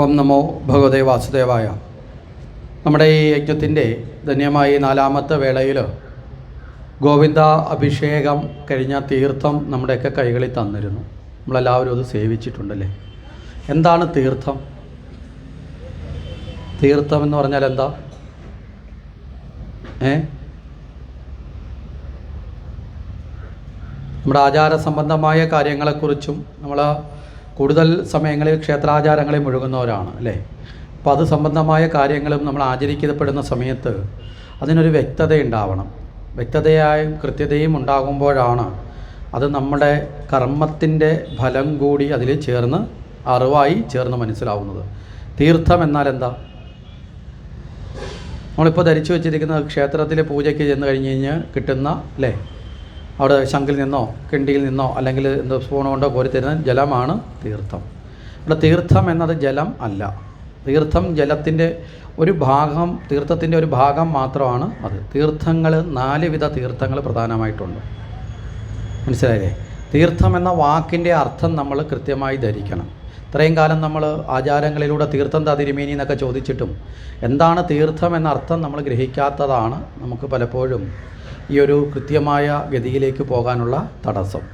ഓം നമോ ഭഗവതേ വാസുദേവായ. നമ്മുടെ ഈ യജ്ഞത്തിൻ്റെ ധന്യമായി 4ാമത്തെ വേളയിൽ ഗോവിന്ദ അഭിഷേകം കഴിഞ്ഞ തീർത്ഥം നമ്മുടെയൊക്കെ കൈകളിൽ തന്നിരുന്നു. നമ്മളെല്ലാവരും അത് സേവിച്ചിട്ടുണ്ടല്ലേ. എന്താണ് തീർത്ഥം? തീർത്ഥം എന്ന് പറഞ്ഞാൽ എന്താ? നമ്മുടെ ആചാര സംബന്ധമായ കാര്യങ്ങളെക്കുറിച്ചും നമ്മൾ കൂടുതൽ സമയങ്ങളിൽ ക്ഷേത്രാചാരങ്ങളിൽ മുഴുകുന്നവരാണ് അല്ലേ. അപ്പോൾ അത് സംബന്ധമായ കാര്യങ്ങളും നമ്മൾ ആചരിക്കപ്പെടുന്ന സമയത്ത് അതിനൊരു വ്യക്തത ഉണ്ടാവണം. വ്യക്തതയായും കൃത്യതയും ഉണ്ടാകുമ്പോഴാണ് അത് നമ്മുടെ കർമ്മത്തിൻ്റെ ഫലം കൂടി അതിൽ ചേർന്ന് അറിവായി ചേർന്ന് മനസ്സിലാവുന്നത്. തീർത്ഥം എന്നാൽ എന്താ? നമ്മളിപ്പോൾ ധരിച്ചു വച്ചിരിക്കുന്ന ക്ഷേത്രത്തിലെ പൂജയ്ക്ക് ചെന്ന് കഴിഞ്ഞ് കഴിഞ്ഞാൽ കിട്ടുന്ന അല്ലേ, അവിടെ ശംഖിൽ നിന്നോ കിണ്ടിയിൽ നിന്നോ അല്ലെങ്കിൽ എന്തോ സ്പൂൺ കൊണ്ടോ കോരിത്തരുന്ന ജലമാണ് തീർത്ഥം. അവിടെ തീർത്ഥം എന്നത് ജലം അല്ല. തീർത്ഥം ജലത്തിൻ്റെ ഒരു ഭാഗം, തീർത്ഥത്തിൻ്റെ ഒരു ഭാഗം മാത്രമാണ് അത്. തീർത്ഥങ്ങൾ 4 വിധ തീർത്ഥങ്ങൾ പ്രധാനമായിട്ടുണ്ട്. മനസ്സിലായില്ലേ? തീർത്ഥം എന്ന വാക്കിൻ്റെ അർത്ഥം നമ്മൾ കൃത്യമായി ധരിക്കണം. ഇത്രയും കാലം നമ്മൾ ആചാരങ്ങളിലൂടെ തീർത്ഥം താ തിരുമേനി എന്നൊക്കെ ചോദിച്ചിട്ടും എന്താണ് തീർത്ഥം എന്ന അർത്ഥം നമ്മൾ ഗ്രഹിക്കാത്തതാണ് നമുക്ക് പലപ്പോഴും ഈ ഒരു കൃത്യമായ ഗതിയിലേക്ക് പോകാനുള്ള തടസ്സം.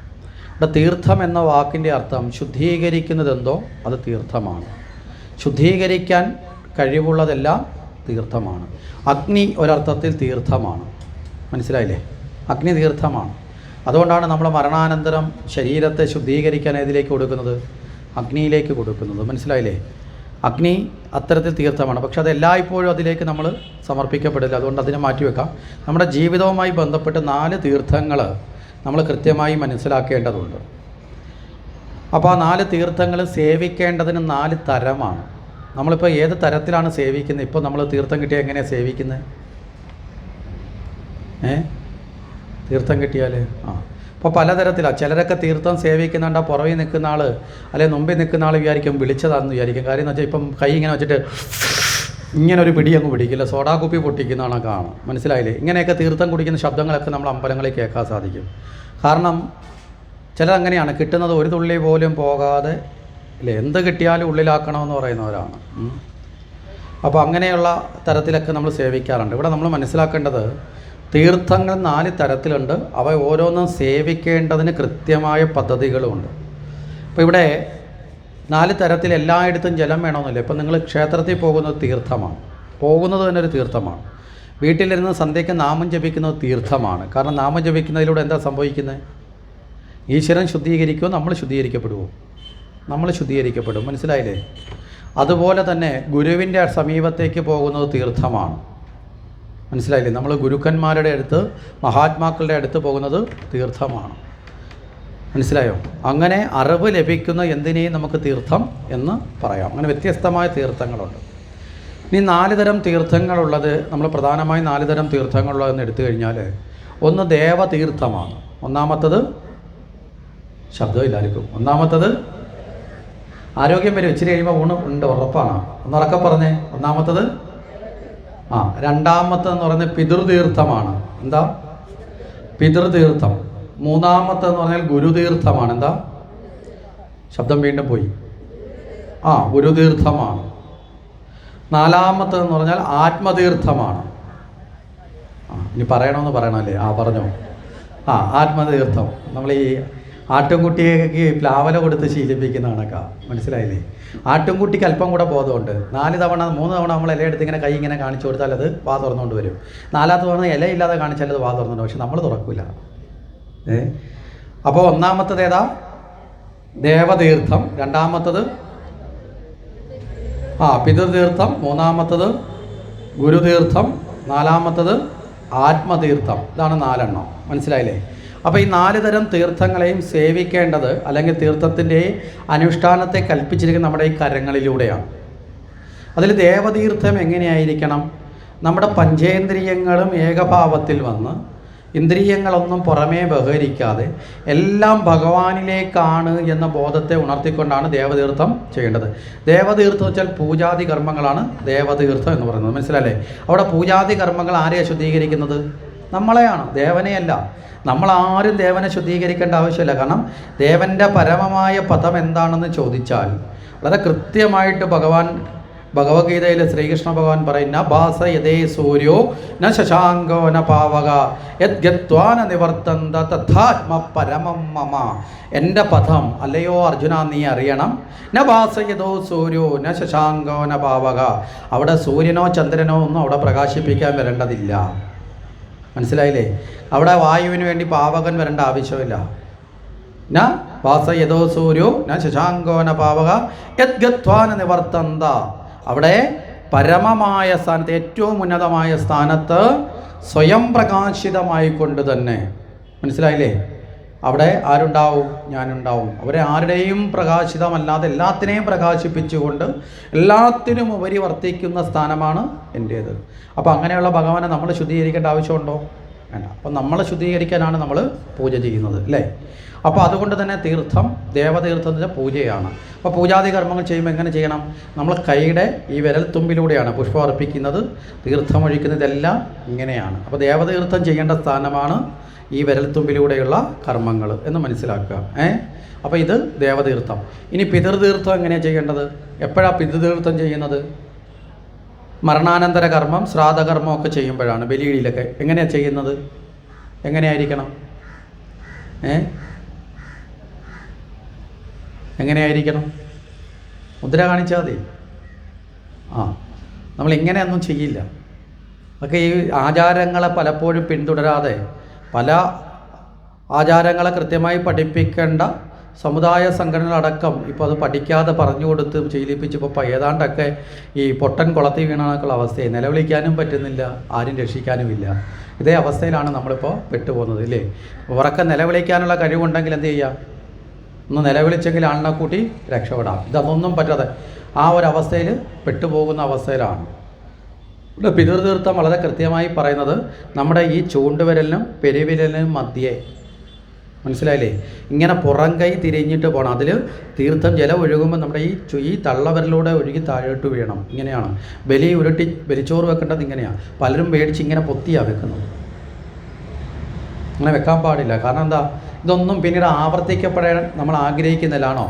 ഇവിടെ തീർത്ഥം എന്ന വാക്കിൻ്റെ അർത്ഥം ശുദ്ധീകരിക്കുന്നതെന്തോ അത് തീർത്ഥമാണ്. ശുദ്ധീകരിക്കാൻ കഴിവുള്ളതെല്ലാം തീർത്ഥമാണ്. അഗ്നി ഒരർത്ഥത്തിൽ തീർത്ഥമാണ്. മനസ്സിലായില്ലേ? അഗ്നി തീർത്ഥമാണ്. അതുകൊണ്ടാണ് നമ്മൾ മരണാനന്തരം ശരീരത്തെ ശുദ്ധീകരിക്കാൻ ഏതിലേക്ക് കൊടുക്കുന്നത്? അഗ്നിയിലേക്ക് കൊടുക്കുന്നത്. മനസ്സിലായില്ലേ? അഗ്നി അത്തരത്തിൽ തീർത്ഥമാണ്. പക്ഷെ അത് എല്ലായ്പ്പോഴും അതിലേക്ക് നമ്മൾ സമർപ്പിക്കപ്പെടില്ല. അതുകൊണ്ട് അതിനെ മാറ്റിവെക്കാം. നമ്മുടെ ജീവിതവുമായി ബന്ധപ്പെട്ട് 4 തീർത്ഥങ്ങൾ നമ്മൾ കൃത്യമായി മനസ്സിലാക്കേണ്ടതുണ്ട്. അപ്പോൾ ആ 4 തീർത്ഥങ്ങൾ സേവിക്കേണ്ടതിന് 4 തരമാണ്. നമ്മളിപ്പോൾ ഏത് തരത്തിലാണ് സേവിക്കുന്നത്? ഇപ്പോൾ നമ്മൾ തീർത്ഥം കിട്ടിയാൽ എങ്ങനെയാണ് സേവിക്കുന്നത്? തീർത്ഥം കിട്ടിയാൽ അപ്പോൾ പലതരത്തിലാണ്. ചിലരൊക്കെ തീർത്ഥം സേവിക്കുന്നുണ്ട്. ആ പുറകിൽ നിൽക്കുന്ന ആൾ അല്ലെങ്കിൽ മുമ്പിൽ നിൽക്കുന്ന ആൾ വിചാരിക്കും വിളിച്ചതാണെന്ന് വിചാരിക്കും. കാര്യം എന്ന് വെച്ചാൽ ഇപ്പം കൈ ഇങ്ങനെ വെച്ചിട്ട് ഇങ്ങനെ ഒരു പിടി അങ്ങ് പിടിക്കില്ല, സോഡാ കുപ്പി പൊട്ടിക്കുന്നതാണ് കാണാം. മനസ്സിലായില്ലേ? ഇങ്ങനെയൊക്കെ തീർത്ഥം കുടിക്കുന്ന ശബ്ദങ്ങളൊക്കെ നമ്മൾ അമ്പലങ്ങളിൽ കേൾക്കാൻ സാധിക്കും. കാരണം ചിലരങ്ങനെയാണ്, കിട്ടുന്നത് ഒരു തുള്ളി പോലും പോകാതെ അല്ലേ, എന്ത് കിട്ടിയാലും ഉള്ളിലാക്കണമെന്ന് പറയുന്നവരാണ്. അപ്പോൾ അങ്ങനെയുള്ള തരത്തിലൊക്കെ നമ്മൾ സേവിക്കാറുണ്ട്. ഇവിടെ നമ്മൾ മനസ്സിലാക്കേണ്ടത് തീർത്ഥങ്ങൾ 4 തരത്തിലുണ്ട്. അവ ഓരോന്നും സേവിക്കേണ്ടതിന് കൃത്യമായ പദ്ധതികളുമുണ്ട്. അപ്പോൾ ഇവിടെ 4 തരത്തിൽ എല്ലായിടത്തും ജലം വേണമെന്നില്ല. ഇപ്പം നിങ്ങൾ ക്ഷേത്രത്തിൽ പോകുന്നത് തീർത്ഥമാണ്, പോകുന്നത് തന്നെ ഒരു തീർത്ഥമാണ്. വീട്ടിലിരുന്ന് സന്ധ്യയ്ക്ക് നാമം ജപിക്കുന്നത് തീർത്ഥമാണ്. കാരണം നാമം ജപിക്കുന്നതിലൂടെ എന്താ സംഭവിക്കുന്നത്? ഈശ്വരൻ ശുദ്ധീകരിക്കുമോ? നമ്മൾ ശുദ്ധീകരിക്കപ്പെടുമോ? നമ്മൾ ശുദ്ധീകരിക്കപ്പെടും. മനസ്സിലായില്ലേ? അതുപോലെ തന്നെ ഗുരുവിൻ്റെ സമീപത്തേക്ക് പോകുന്നത് തീർത്ഥമാണ്. മനസ്സിലായില്ലേ? നമ്മൾ ഗുരുക്കന്മാരുടെ അടുത്ത്, മഹാത്മാക്കളുടെ അടുത്ത് പോകുന്നത് തീർത്ഥമാണ്. മനസ്സിലായോ? അങ്ങനെ അറിവ് ലഭിക്കുന്ന എന്തിനേയും നമുക്ക് തീർത്ഥം എന്ന് പറയാം. അങ്ങനെ വ്യത്യസ്തമായ തീർത്ഥങ്ങളുണ്ട്. ഇനി 4 തരം തീർത്ഥങ്ങളുള്ളത്, നമ്മൾ പ്രധാനമായും 4 തരം തീർത്ഥങ്ങളുള്ളതെന്ന് എടുത്തു കഴിഞ്ഞാൽ, ഒന്ന് ദേവതീർത്ഥമാണ്. ഒന്നാമത്തത് ശബ്ദമില്ലായിരിക്കും. ഒന്നാമത്തത് ആരോഗ്യം വരും. ഇച്ചിരി കഴിയുമ്പോൾ ഊണ് ഉണ്ട്, ഉറപ്പാണ്. ഒന്നുറക്കെ പറഞ്ഞേ. ഒന്നാമത്തത് രണ്ടാമത്തെന്ന് പറയുന്നത് പിതൃതീർത്ഥമാണ്. എന്താ? പിതൃതീർത്ഥം. മൂന്നാമത്തെന്ന് പറഞ്ഞാൽ ഗുരുതീർത്ഥമാണ്. എന്താ? ശബ്ദം വീണ്ടും പോയി. ഗുരുതീർത്ഥമാണ്. 4ാമത്തെന്ന് പറഞ്ഞാൽ ആത്മതീർത്ഥമാണ്. ഇനി പറയണമെന്ന് പറയണമല്ലേ? പറഞ്ഞോ. ആത്മതീർത്ഥം. നമ്മൾ ഈ ആട്ടുംകുട്ടിക്ക് പ്ലാവല കൊടുത്ത് ശീലിപ്പിക്കുന്ന കണക്കാ. മനസ്സിലായില്ലേ? ആട്ടുംകുട്ടിക്ക് അല്പം കൂടെ ബോധമുണ്ട്. 4 തവണ 3 തവണ നമ്മൾ ഇലയെടുത്ത് ഇങ്ങനെ കൈ ഇങ്ങനെ കാണിച്ചു കൊടുത്താൽ അത് വാ തുറന്നുകൊണ്ട് വരും. 4ാമത്തെ തവണ ഇലയില്ലാതെ കാണിച്ചാൽ അത് വാ തുറന്നുണ്ട്. പക്ഷെ നമ്മൾ തുറക്കില്ല. അപ്പോൾ ഒന്നാമത്തത് ഏതാ? ദേവതീർത്ഥം. രണ്ടാമത്തത് പിതൃതീർത്ഥം. മൂന്നാമത്തത് ഗുരുതീർത്ഥം. 4ാമത്തത് ആത്മതീർത്ഥം. ഇതാണ് 4 എണ്ണം. മനസ്സിലായില്ലേ? അപ്പോൾ ഈ 4 തരം തീർത്ഥങ്ങളെയും സേവിക്കേണ്ടത്, അല്ലെങ്കിൽ തീർത്ഥത്തിൻ്റെ അനുഷ്ഠാനത്തെ കൽപ്പിച്ചിരിക്കുന്ന നമ്മുടെ ഈ കരങ്ങളിലൂടെയാണ്. അതിൽ ദേവതീർത്ഥം എങ്ങനെയായിരിക്കണം? നമ്മുടെ പഞ്ചേന്ദ്രിയങ്ങളും ഏകഭാവത്തിൽ വന്ന് ഇന്ദ്രിയങ്ങളൊന്നും പുറമേ ബഹിരിക്കാതെ എല്ലാം ഭഗവാനിലേക്കാണ് എന്ന ബോധത്തെ ഉണർത്തിക്കൊണ്ടാണ് ദേവതീർത്ഥം ചെയ്യേണ്ടത്. ദേവതീർത്ഥം വെച്ചാൽ പൂജാതി കർമ്മങ്ങളാണ് ദേവതീർത്ഥം എന്ന് പറയുന്നത്. മനസ്സിലല്ലേ? അവിടെ പൂജാതി കർമ്മങ്ങൾ ആരെയാണ് ശുദ്ധീകരിക്കുന്നത്? നമ്മളെയാണ്, ദേവനെയല്ല. നമ്മളാരും ദേവനെ ശുദ്ധീകരിക്കേണ്ട ആവശ്യമില്ല. കാരണം ദേവൻ്റെ പരമമായ പദം എന്താണെന്ന് ചോദിച്ചാൽ വളരെ കൃത്യമായിട്ട് ഭഗവത്ഗീതയിൽ ശ്രീകൃഷ്ണ ഭഗവാൻ പറയുന്ന ഭാസ യഥേ സൂര്യോ ന ശശാങ്കോ ന പാവക യദ്ഗത്വാന നിവർത്തന്ത തഥാത്മ പരമം മമ. എൻ്റെ പദം അല്ലയോ അർജുന നീ അറിയണം. ന ഭാസ യഥോ സൂര്യോ ന ശശാങ്കോ ന പാവക. അവിടെ സൂര്യനോ ചന്ദ്രനോ ഒന്നും അവിടെ പ്രകാശിപ്പിക്കാൻ വരേണ്ടതില്ല. മനസ്സിലായില്ലേ? അവിടെ വായുവിന് വേണ്ടി പാവകൻ വരേണ്ട ആവശ്യമില്ല. ന ഭാസ യഥോ സൂര്യോ ന ശശാങ്കോ ന പാവക യദ്ഗത്വാന നിവർത്തന്ത. അവിടെ പരമമായ സ്ഥാനത്ത്, ഏറ്റവും ഉന്നതമായ സ്ഥാനത്ത് സ്വയം പ്രകാശിതമായിക്കൊണ്ട് തന്നെ. മനസ്സിലായില്ലേ? അവിടെ ആരുണ്ടാവും? ഞാനുണ്ടാവും. അവരെ ആരുടെയും പ്രകാശിതമല്ലാതെ എല്ലാത്തിനെയും പ്രകാശിപ്പിച്ചുകൊണ്ട് എല്ലാത്തിനും ഉപരി വർത്തിക്കുന്ന സ്ഥാനമാണ് എൻ്റേത്. അപ്പോൾ അങ്ങനെയുള്ള ഭഗവാനെ നമ്മൾ ശുദ്ധീകരിക്കേണ്ട ആവശ്യമുണ്ടോ? വേണ്ട. അപ്പം നമ്മളെ ശുദ്ധീകരിക്കാനാണ് നമ്മൾ പൂജ ചെയ്യുന്നത്, അല്ലേ? അപ്പോൾ അതുകൊണ്ട് തന്നെ തീർത്ഥം, ദേവതീർത്ഥത്തിൻ്റെ പൂജയാണ്. അപ്പോൾ പൂജാതി കർമ്മങ്ങൾ ചെയ്യുമ്പോൾ എങ്ങനെ ചെയ്യണം? നമ്മൾ കൈയുടെ ഈ വിരൽ തുമ്പിലൂടെയാണ് പുഷ്പം അർപ്പിക്കുന്നത്, തീർത്ഥമൊഴിക്കുന്നതെല്ലാം ഇങ്ങനെയാണ്. അപ്പോൾ ദേവതീർത്ഥം ചെയ്യേണ്ട സ്ഥാനമാണ് ഈ വിരൽത്തുമ്പിലൂടെയുള്ള കർമ്മങ്ങൾ എന്ന് മനസ്സിലാക്കുക. അപ്പോൾ ഇത് ദേവതീർത്ഥം. ഇനി പിതൃതീർത്ഥം എങ്ങനെയാണ് ചെയ്യേണ്ടത്? എപ്പോഴാണ് പിതൃതീർത്ഥം ചെയ്യുന്നത്? മരണാനന്തര കർമ്മം, ശ്രാദ്ധകർമ്മം ഒക്കെ ചെയ്യുമ്പോഴാണ്. ബലിയിലൊക്കെ എങ്ങനെയാണ് ചെയ്യുന്നത്? എങ്ങനെയായിരിക്കണം? എങ്ങനെയായിരിക്കണം? മുദ്ര കാണിച്ചാൽ മതി. നമ്മൾ ഇങ്ങനെയൊന്നും ചെയ്യില്ല. ഒക്കെ ഈ ആചാരങ്ങളെ പലപ്പോഴും പിന്തുടരാതെ, പല ആചാരങ്ങളെ കൃത്യമായി പഠിപ്പിക്കേണ്ട സമുദായ സംഘടനകളടക്കം ഇപ്പോൾ അത് പഠിക്കാതെ പറഞ്ഞു കൊടുത്ത് ശീലിപ്പിച്ചപ്പോൾ ഏതാണ്ടൊക്കെ ഈ പൊട്ടൻ കുളത്തിൽ വീണാക്കുള്ള അവസ്ഥയെ നിലവിളിക്കാനും പറ്റുന്നില്ല, ആരും രക്ഷിക്കാനുമില്ല. ഇതേ അവസ്ഥയിലാണ് നമ്മളിപ്പോൾ പെട്ടുപോകുന്നത്, ഇല്ലേ? ഉറക്കം നിലവിളിക്കാനുള്ള കഴിവുണ്ടെങ്കിൽ എന്ത് ചെയ്യാം? ഒന്ന് നിലവിളിച്ചെങ്കിൽ ആളിനെ കൂട്ടി രക്ഷപ്പെടാം. ഇതൊന്നും പറ്റാതെ ആ ഒരു അവസ്ഥയിൽ പെട്ടുപോകുന്ന അവസ്ഥയിലാണ്. ഇവിടെ പിതൃതീർത്ഥം വളരെ കൃത്യമായി പറയുന്നത് നമ്മുടെ ഈ ചൂണ്ടുവിരലിനും പെരുവിരലിനും മധ്യേ, മനസ്സിലായില്ലേ? ഇങ്ങനെ പുറം കൈ തിരിഞ്ഞിട്ട് പോകണം. അതിൽ തീർത്ഥം ജലം ഒഴുകുമ്പോൾ നമ്മുടെ ഈ തള്ളവിരലൂടെ ഒഴുകി താഴോട്ട് വീഴണം. ഇങ്ങനെയാണ് ബലിച്ചോറ് വെക്കേണ്ടത്. ഇങ്ങനെയാണ്. പലരും പേടിച്ച് ഇങ്ങനെ പൊത്തിയാണ് വെക്കുന്നത്. അങ്ങനെ വെക്കാൻ പാടില്ല. കാരണം എന്താ? ഇതൊന്നും പിന്നീട് ആവർത്തിക്കപ്പെടാൻ നമ്മൾ ആഗ്രഹിക്കുന്നില്ലാണോ?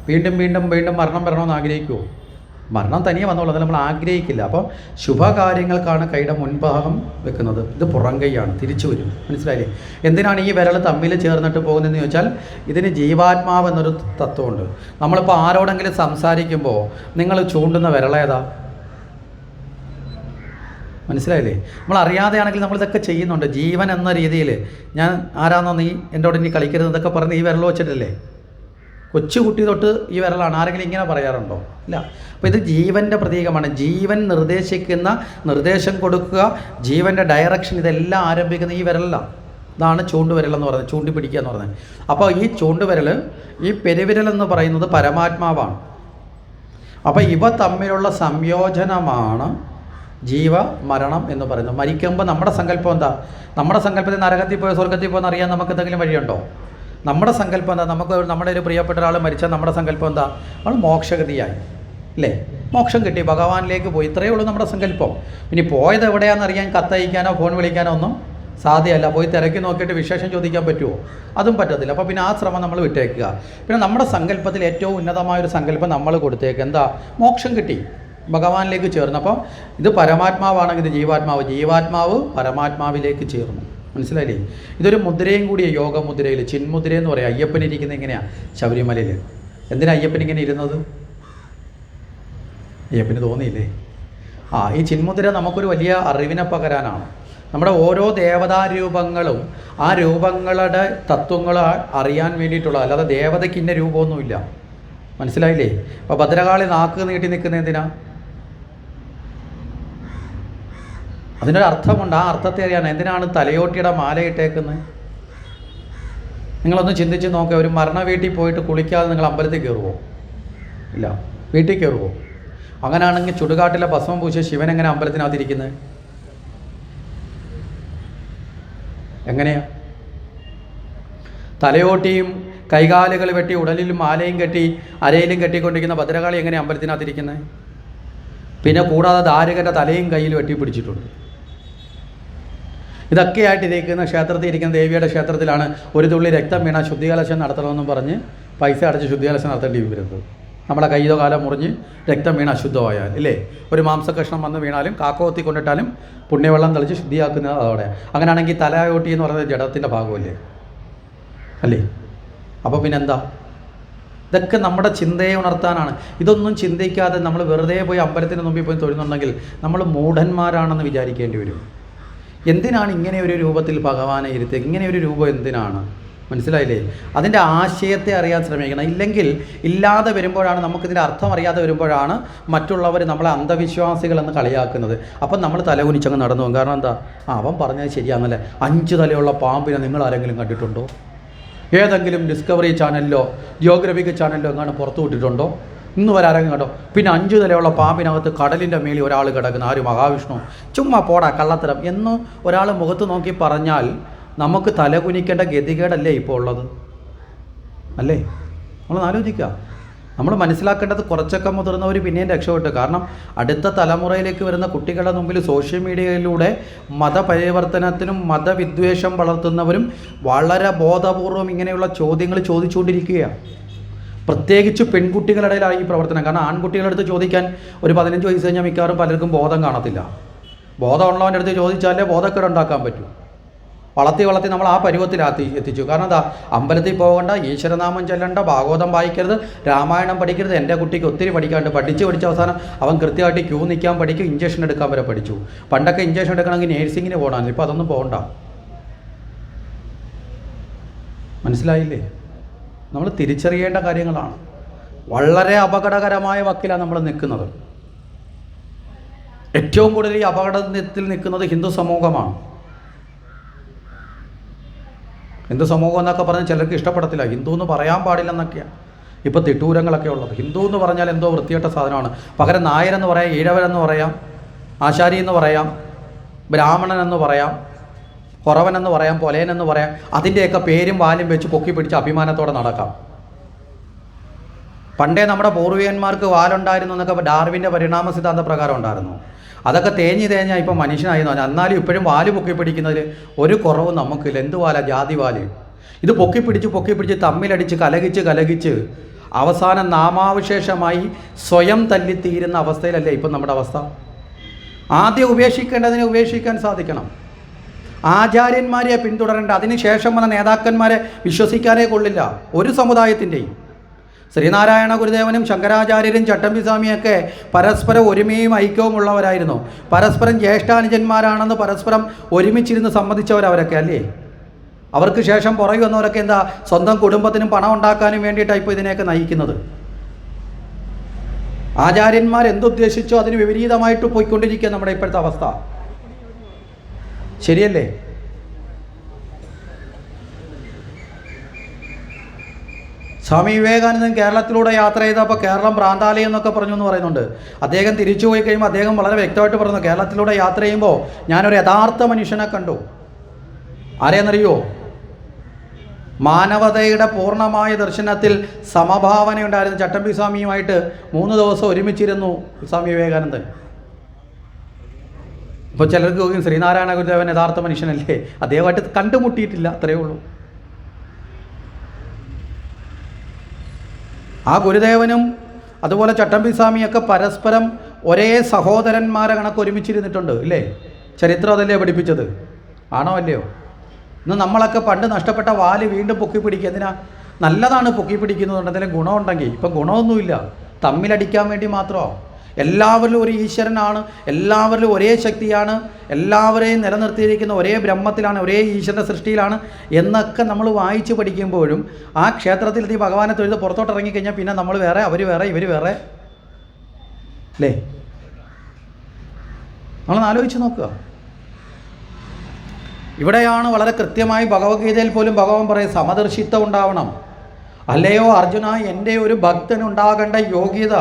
വീണ്ടും വീണ്ടും വീണ്ടും മരണം വരണമെന്ന് ആഗ്രഹിക്കുമോ? മരണം തനിയെ വന്നോളൂ, അത് നമ്മൾ ആഗ്രഹിക്കില്ല. അപ്പോൾ ശുഭകാര്യങ്ങൾക്കാണ് കൈയുടെ മുൻഭാഗം വെക്കുന്നത്. ഇത് പുറം കൈയാണ്, തിരിച്ചു വരും. മനസ്സിലായില്ലേ? എന്തിനാണ് ഈ വിരൽ തമ്മിൽ ചേർന്നിട്ട് പോകുന്നതെന്ന് ചോദിച്ചാൽ ഇതിന് ജീവാത്മാവ് എന്നൊരു തത്വമുണ്ട്. നമ്മളിപ്പോൾ ആരോടെങ്കിലും സംസാരിക്കുമ്പോൾ നിങ്ങൾ ചൂണ്ടുന്ന വിരളേതാ? മനസ്സിലായില്ലേ? നമ്മൾ അറിയാതെയാണെങ്കിൽ നമ്മളിതൊക്കെ ചെയ്യുന്നുണ്ട്. ജീവൻ എന്ന രീതിയിൽ ഞാൻ ആരാന്നോ നീ എൻ്റെ കൂടെ ഇനി കളിക്കരുത് എന്നൊക്കെ പറഞ്ഞ് ഈ വിരൽ വെച്ചിട്ടല്ലേ? കൊച്ചുകുട്ടി തൊട്ട് ഈ വിരലാണ്. ആരെങ്കിലും ഇങ്ങനെ പറയാറുണ്ടോ? ഇല്ല. അപ്പോൾ ഇത് ജീവൻ്റെ പ്രതീകമാണ്. ജീവൻ നിർദ്ദേശിക്കുന്ന, നിർദ്ദേശം കൊടുക്കുക, ജീവൻ്റെ ഡയറക്ഷൻ, ഇതെല്ലാം ആരംഭിക്കുന്ന ഈ വിരലിലാണ്. ഇതാണ് ചൂണ്ടുവിരലെന്ന് പറയുന്നത്, ചൂണ്ടി പിടിക്കുക എന്ന് പറയുന്നത്. അപ്പോൾ ഈ ചൂണ്ടുവിരൽ, ഈ പെരുവിരലെന്ന് പറയുന്നത് പരമാത്മാവാണ്. അപ്പോൾ ഇവ തമ്മിലുള്ള സംയോജനമാണ് ജീവ മരണം എന്ന് പറയുന്നത്. മരിക്കുമ്പോൾ നമ്മുടെ സങ്കല്പം എന്താ? നമ്മുടെ സങ്കല്പത്തിൽ നരകത്തിൽ പോയോ സ്വർഗത്തിൽ പോയെന്ന് അറിയാൻ നമുക്ക് എന്തെങ്കിലും വഴിയുണ്ടോ? നമ്മുടെ സങ്കല്പം എന്താ? നമ്മുടെ ഒരു പ്രിയപ്പെട്ട ഒരാൾ മരിച്ചാൽ നമ്മുടെ സങ്കല്പം എന്താ? അവൾ മോക്ഷഗതിയായി, അല്ലേ? മോക്ഷം കിട്ടി, ഭഗവാനിലേക്ക് പോയി. ഇത്രയേ ഉള്ളൂ നമ്മുടെ സങ്കല്പം. ഇനി പോയത് എവിടെയാണെന്ന് അറിയാൻ കത്തയക്കാനോ ഫോൺ വിളിക്കാനോ ഒന്നും സാധ്യമല്ല. പോയി തിരക്കി നോക്കിയിട്ട് വിശേഷം ചോദിക്കാൻ പറ്റുമോ? അതും പറ്റത്തില്ല. അപ്പോൾ പിന്നെ ആ ശ്രമം നമ്മൾ വിട്ടേക്കുക. പിന്നെ നമ്മുടെ സങ്കല്പത്തിൽ ഏറ്റവും ഉന്നതമായൊരു സങ്കല്പം നമ്മൾ കൊടുത്തേക്ക്. എന്താ? മോക്ഷം കിട്ടി, ഭഗവാനിലേക്ക് ചേർന്നു. അപ്പോൾ ഇത് പരമാത്മാവാണെങ്കിൽ ഇത് ജീവാത്മാവ്, ജീവാത്മാവ് പരമാത്മാവിലേക്ക് ചേർന്നു. മനസ്സിലായില്ലേ? ഇതൊരു മുദ്രയും കൂടിയാണ്, യോഗമുദ്രയിൽ ചിന്മുദ്ര എന്ന് പറയാം. അയ്യപ്പൻ ഇരിക്കുന്നത് എങ്ങനെയാണ്? ശബരിമലയിൽ. എന്തിനാ അയ്യപ്പൻ ഇങ്ങനെ ഇരുന്നത്? അയ്യപ്പന് തോന്നിയില്ലേ? ഈ ചിന്മുദ്ര നമുക്കൊരു വലിയ അറിവിനെ പകരാനാണ്. നമ്മുടെ ഓരോ ദേവതാരൂപങ്ങളും ആ രൂപങ്ങളുടെ തത്വങ്ങൾ അറിയാൻ വേണ്ടിയിട്ടുള്ള, അല്ലാതെ ദേവതയ്ക്ക് ഇന്ന രൂപമൊന്നുമില്ല. മനസ്സിലായില്ലേ? അപ്പോൾ ഭദ്രകാളി നാക്ക് നീട്ടി നിൽക്കുന്നത് എന്തിനാ? അതിനൊരു അർത്ഥമുണ്ട്. ആ അർത്ഥത്തെ അറിയാൻ എന്തിനാണ് തലയോട്ടിയുടെ മാലയിട്ടേക്കുന്നത്? നിങ്ങളൊന്ന് ചിന്തിച്ച് നോക്കുക. ഒരു മരണ വീട്ടിൽ പോയിട്ട് കുളിക്കാതെ നിങ്ങൾ അമ്പലത്തിൽ കയറുമോ? ഇല്ല. വീട്ടിൽ കയറുമോ? അങ്ങനെയാണെങ്കിൽ ചുടുകാട്ടിലെ ഭസ്മം പൂശിയ ശിവൻ എങ്ങനെ അമ്പലത്തിനകത്തിരിക്കുന്നത്? എങ്ങനെയാ? തലയോട്ടിയും കൈകാലുകൾ വെട്ടി ഉടലിലും മാലയും കെട്ടി അരയിലും കെട്ടിക്കൊണ്ടിരിക്കുന്ന ഭദ്രകാളി എങ്ങനെ അമ്പലത്തിനകത്തിരിക്കുന്നത്? പിന്നെ കൂടാതെ ദാരുകൻ്റെ തലയും കയ്യിൽ വെട്ടിപ്പിടിച്ചിട്ടുണ്ട്. ഇതൊക്കെയായിട്ട് ഇരിക്കുന്ന ക്ഷേത്രത്തിൽ ഇരിക്കുന്ന ദേവിയുടെ ക്ഷേത്രത്തിലാണ് ഒരു തുള്ളി രക്തം വീണ ശുദ്ധികലശം നടത്തണമെന്നും പറഞ്ഞ് പൈസ അടച്ച് ശുദ്ധികലശം നടത്തേണ്ടി വരുന്നത്. നമ്മളെ കയ്യിലോ കാലം മുറിഞ്ഞ് രക്തം വീണ് അശുദ്ധമായാൽ ഇല്ലേ, ഒരു മാംസകഷ്ണം വന്ന് വീണാലും കാക്കോത്തി കൊണ്ടിട്ടാലും പുണ്യവെള്ളം തളിച്ച് ശുദ്ധിയാക്കുന്നത് അതോടെ. അങ്ങനെയാണെങ്കിൽ തലയോട്ടി എന്ന് പറയുന്നത് ജഡത്തിൻ്റെ ഭാഗമല്ലേ അല്ലേ? അപ്പോൾ പിന്നെന്താ? ഇതൊക്കെ നമ്മുടെ ചിന്തയെ ഉണർത്താനാണ്. ഇതൊന്നും ചിന്തിക്കാതെ നമ്മൾ വെറുതെ പോയി അമ്പലത്തിന് മുമ്പിൽ പോയി തൊഴുന്നുണ്ടെങ്കിൽ നമ്മൾ മൂഢന്മാരാണെന്ന് വിചാരിക്കേണ്ടി വരും. എന്തിനാണ് ഇങ്ങനെ ഒരു രൂപത്തിൽ ഭഗവാനെ ഇരുത്തുക? ഇങ്ങനെ ഒരു രൂപം എന്തിനാണ്? മനസ്സിലായില്ലേ? അതിൻ്റെ ആശയത്തെ അറിയാൻ ശ്രമിക്കണം. ഇല്ലെങ്കിൽ ഇല്ലാതെ വരുമ്പോഴാണ്, നമുക്കിതിൻ്റെ അർത്ഥം അറിയാതെ വരുമ്പോഴാണ് മറ്റുള്ളവർ നമ്മളെ അന്ധവിശ്വാസികളെന്ന് കളിയാക്കുന്നത്. അപ്പം നമ്മൾ തലകുനിച്ചങ്ങ് നടന്നു പോകും. കാരണം എന്താ? അവൻ പറഞ്ഞത് ശരിയാണല്ലേ, 5 തലയുള്ള പാമ്പിനെ നിങ്ങൾ ആരെങ്കിലും കണ്ടിട്ടുണ്ടോ? ഏതെങ്കിലും ഡിസ്കവറി ചാനലിലോ ജിയോഗ്രഫിക് ചാനലിലോ എങ്ങാനും പുറത്തു വിട്ടിട്ടുണ്ടോ? ഇന്ന് വരെ ആരെങ്കിലും കണ്ടോ? പിന്നെ 5 തലയുള്ള പാമ്പിനകത്ത് കടലിൻ്റെ മേളിൽ ഒരാൾ കിടക്കുന്ന, ആര്? മഹാവിഷ്ണു. ചുമ്മാ പോടാ കള്ളത്തരം എന്ന് ഒരാൾ മുഖത്ത് നോക്കി പറഞ്ഞാൽ നമുക്ക് തലകുനിക്കേണ്ട ഗതികേടല്ലേ ഇപ്പോൾ ഉള്ളത്? അല്ലേ? നമ്മൾ ആലോചിക്കുക. നമ്മൾ മനസ്സിലാക്കേണ്ടത് കുറച്ചൊക്കെ മുതിർന്നവർ പിന്നെയും രക്ഷപ്പെട്ടു. കാരണം അടുത്ത തലമുറയിലേക്ക് വരുന്ന കുട്ടികളുടെ മുമ്പിൽ സോഷ്യൽ മീഡിയയിലൂടെ മതപരിവർത്തനത്തിനും മതവിദ്വേഷം വളർത്തുന്നവരും വളരെ ബോധപൂർവം ഇങ്ങനെയുള്ള ചോദ്യങ്ങൾ ചോദിച്ചുകൊണ്ടിരിക്കുകയാണ്. പ്രത്യേകിച്ച് പെൺകുട്ടികളുടെ ഇടയിലാണ് ഈ പ്രവർത്തനം. കാരണം ആൺകുട്ടികളുടെ അടുത്ത് ചോദിക്കാൻ ഒരു 15 വയസ്സ് കഴിഞ്ഞാൽ മിക്കവാറും പലർക്കും ബോധം കാണത്തില്ല. ബോധമുള്ളവൻ്റെ അടുത്ത് ചോദിച്ചാലേ ബോധക്കേട് ഉണ്ടാക്കാൻ പറ്റൂ. വളർത്തി നമ്മൾ ആ പരുവത്തിലാത്തി എത്തിച്ചു. കാരണം എന്താ? അമ്പലത്തിൽ പോകണ്ട, ഈശ്വരനാമം ചൊല്ലണ്ട, ഭാഗവതം വായിക്കരുത്, രാമായണം പഠിക്കരുത്. എൻ്റെ കുട്ടിക്ക് ഒത്തിരി പഠിക്കാണ്ട് പഠിച്ച് അവസാനം അവൻ കൃത്യമായിട്ട് ക്യൂ നിൽക്കാൻ പഠിക്കും, ഇഞ്ചക്ഷൻ എടുക്കാൻ വരെ പഠിച്ചു. പണ്ടൊക്കെ ഇഞ്ചക്ഷൻ എടുക്കണമെങ്കിൽ നേഴ്സിങ്ങിന് പോകണമെങ്കിൽ, ഇപ്പോൾ അതൊന്നും പോകണ്ട. മനസ്സിലായില്ലേ? നമ്മൾ തിരിച്ചറിയേണ്ട കാര്യങ്ങളാണ്. വളരെ അപകടകരമായ വക്കിലാണ് നമ്മൾ നിൽക്കുന്നത്. ഏറ്റവും കൂടുതൽ ഈ അപകടത്തിൽ നിൽക്കുന്നത് ഹിന്ദു സമൂഹമാണ്. ഹിന്ദു സമൂഹം എന്നൊക്കെ പറഞ്ഞാൽ ചിലർക്ക് ഇഷ്ടപ്പെടത്തില്ല. ഹിന്ദു എന്ന് പറയാൻ പാടില്ലെന്നൊക്കെയാണ് ഇപ്പോൾ തിട്ടൂരങ്ങളൊക്കെ ഉള്ളത്. ഹിന്ദു എന്ന് പറഞ്ഞാൽ എന്തോ വൃത്തികെട്ട സാധനമാണ്. പകരം നായരെന്ന് പറയാം, ഈഴവരെന്ന് പറയാം, ആശാരി എന്ന് പറയാം, ബ്രാഹ്മണൻ എന്ന് പറയാം, കുറവനെന്ന് പറയാം, പൊലയനെന്ന് പറയാം. അതിൻ്റെയൊക്കെ പേരും വാലും വെച്ച് പൊക്കി പിടിച്ച് അഭിമാനത്തോടെ നടക്കാം. പണ്ടേ നമ്മുടെ പൂർവികന്മാർക്ക് വാലുണ്ടായിരുന്നു എന്നൊക്കെ ഡാർവിൻ്റെ പരിണാമ സിദ്ധാന്ത പ്രകാരം ഉണ്ടായിരുന്നു. അതൊക്കെ തേഞ്ഞാൽ ഇപ്പം മനുഷ്യനായിരുന്നു. എന്നാലും ഇപ്പോഴും വാല് പൊക്കി പിടിക്കുന്നതിൽ ഒരു കുറവും നമുക്കില്ല. എന്ത് വാല? ജാതി വാല്. ഇത് പൊക്കിപ്പിടിച്ച് തമ്മിലടിച്ച് കലകിച്ച് അവസാനം നാമാവിശേഷമായി സ്വയം തല്ലിത്തീരുന്ന അവസ്ഥയിലല്ലേ ഇപ്പം നമ്മുടെ അവസ്ഥ? ആദ്യം ഉപേക്ഷിക്കേണ്ടതിനെ ഉപേക്ഷിക്കാൻ സാധിക്കണം. ആചാര്യന്മാരെ പിന്തുടരേണ്ട, അതിനുശേഷം വന്ന നേതാക്കന്മാരെ വിശ്വസിക്കാനേ കൊള്ളില്ല ഒരു സമുദായത്തിൻ്റെയും. ശ്രീനാരായണ ഗുരുദേവനും ശങ്കരാചാര്യരും ചട്ടമ്പിസ്വാമിയൊക്കെ പരസ്പരം ഒരുമയും ഐക്യവും ഉള്ളവരായിരുന്നു. പരസ്പരം ജ്യേഷ്ഠാനുജന്മാരാണെന്ന് പരസ്പരം ഒരുമിച്ചിരുന്ന് സമ്മതിച്ചവരവരൊക്കെ അല്ലേ? അവർക്ക് ശേഷം പുറകെ വന്നവരൊക്കെ എന്താ? സ്വന്തം കുടുംബത്തിനും പണം ഉണ്ടാക്കാനും വേണ്ടിയിട്ടാണ് ഇപ്പോൾ ഇതിനെയൊക്കെ നയിക്കുന്നത്. ആചാര്യന്മാർ എന്തുദ്ദേശിച്ചോ അതിന് വിപരീതമായിട്ട് പോയിക്കൊണ്ടിരിക്കുക നമ്മുടെ ഇപ്പോഴത്തെ അവസ്ഥ. ശരിയല്ലേ? സ്വാമി വിവേകാനന്ദൻ കേരളത്തിലൂടെ യാത്ര ചെയ്തപ്പോൾ കേരളം ഭ്രാന്താലയം എന്നൊക്കെ പറഞ്ഞു എന്ന് പറയുന്നുണ്ട്. അദ്ദേഹം തിരിച്ചു പോയി കഴിയുമ്പോൾ അദ്ദേഹം വളരെ വ്യക്തമായിട്ട് പറഞ്ഞു, കേരളത്തിലൂടെ യാത്ര ചെയ്യുമ്പോൾ ഞാനൊരു യഥാർത്ഥ മനുഷ്യനെ കണ്ടു. ആരെയെന്നറിയോ? മാനവതയുടെ പൂർണ്ണമായ ദർശനത്തിൽ സമഭാവനയുണ്ടായിരുന്ന ചട്ടമ്പി സ്വാമിയുമായിട്ട് 3 ദിവസം ഒരുമിച്ചിരുന്നു സ്വാമി വിവേകാനന്ദൻ. ഇപ്പോൾ ചിലർക്ക് ചോദിക്കും, ശ്രീനാരായണ ഗുരുദേവൻ യഥാർത്ഥ മനുഷ്യനല്ലേ? അദ്ദേഹമായിട്ട് കണ്ടുമുട്ടിയിട്ടില്ല, അത്രയേ ഉള്ളൂ. ആ ഗുരുദേവനും അതുപോലെ ചട്ടമ്പി സ്വാമിയൊക്കെ പരസ്പരം ഒരേ സഹോദരന്മാരെ കണക്ക് ഒരുമിച്ചിരുന്നിട്ടുണ്ട് ഇല്ലേ? ചരിത്രം അതല്ലേ പഠിപ്പിച്ചത്? ആണോ അല്ലയോ? ഇന്ന് നമ്മളൊക്കെ പണ്ട് നഷ്ടപ്പെട്ട വാല് വീണ്ടും പൊക്കി പിടിക്കുക. എന്തിനാ? നല്ലതാണ് പൊക്കി പിടിക്കുന്നതുകൊണ്ട് എന്തെങ്കിലും ഗുണമുണ്ടെങ്കിൽ. ഇപ്പം ഗുണമൊന്നുമില്ല, തമ്മിലടിക്കാൻ വേണ്ടി മാത്രമോ? എല്ലാവരിലും ഒരു ഈശ്വരനാണ്, എല്ലാവരിലും ഒരേ ശക്തിയാണ്, എല്ലാവരെയും നിലനിർത്തിയിരിക്കുന്ന ഒരേ ബ്രഹ്മത്തിലാണ്, ഒരേ ഈശ്വരൻ്റെ സൃഷ്ടിയിലാണ് എന്നൊക്കെ നമ്മൾ വായിച്ച് പഠിക്കുമ്പോഴും ആ ക്ഷേത്രത്തിലെത്തി ഭഗവാനെ തൊഴുത് പുറത്തോട്ട് ഇറങ്ങിക്കഴിഞ്ഞാൽ പിന്നെ നമ്മൾ വേറെ, അവർ വേറെ, ഇവർ വേറെ അല്ലേ? നമ്മളൊന്ന് ആലോചിച്ച് നോക്കുക. ഇവിടെയാണ് വളരെ കൃത്യമായി ഭഗവത്ഗീതയിൽ പോലും ഭഗവാൻ പറയും, സമദർശിത്വം ഉണ്ടാവണം. അല്ലയോ അർജുന, എൻ്റെ ഒരു ഭക്തനുണ്ടാകേണ്ട യോഗ്യത